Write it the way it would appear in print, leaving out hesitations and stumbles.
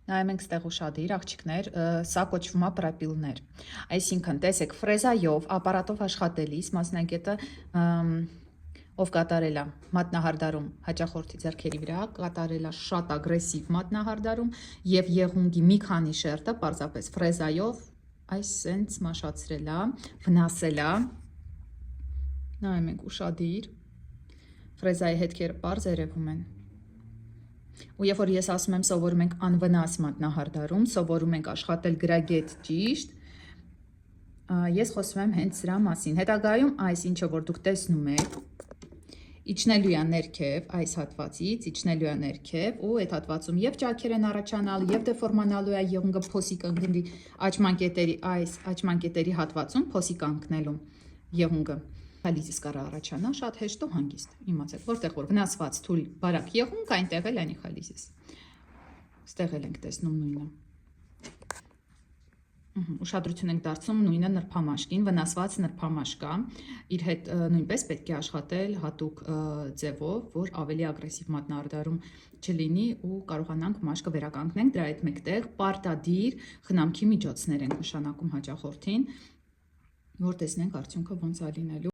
Նայում ենք ստեղ ուշադիր աղջիկներ, սա կոչվում է պրոպիլներ։ Այսինքն, տեսեք, ֆրեզայով, ապարատով աշխատելիս մասնագետը ով կատարել է մատնահարդարում հաճախորդի ձեռքերի վրա, կատարել է շատ ագրեսիվ մատնահարդարում եւ եղունգի մի քանի շերտը պարզապես ֆրեզայով այս սենց մաշացրել է, վնասել է։ Նայում ենք ուշադիր, ֆրեզայի հետքերը պարզ երևում են։ Ու երբ որ ես ասում եմ սովորում ենք անվնաս մատնահարդարում, սովորում ենք աշխատել գրագետ ճիշտ, ես խոսում եմ հենց սրա մասին։ Հետագայում այս ինչը որ դուք տեսնում եք, իջնելու է ներքև, այս հատվածից իջնելու է ներքև, ու այդ հատվածում եւ ճաքեր են առաջանալ, եւ դեֆորմանալու է եղունգը փոսի կընկնի աճման կետերի, այս աճման կետերի հատվածում փոսի կընկնելու եղունգը։ Խալիզիս կարա առաջանա շատ հեշտ ու հանգիստ։ Իմացեք, որտեղ որ վնասված թույլ բարակ եղունգ, այնտեղ էլ անի խալիզիս։ Ստեղ էլ ենք տեսնում նույնը։ Ուշադրություն ենք դարձնում նույնը նրբամաշկին, վնասված նրբամաշկա, իր հետ նույնպես պետք է աշխատել հատուկ ձևով, որ ավելի ագրեսիվ մատնահարդարում չլինի ու կարողանանք մաշկը վերականգնենք, դրա հետ մեկտեղ պարտադիր խնամքի միջոցներ ենք նշանակում հաճախորդին, որ տեսնենք արդյունքը ոնց է լինելու։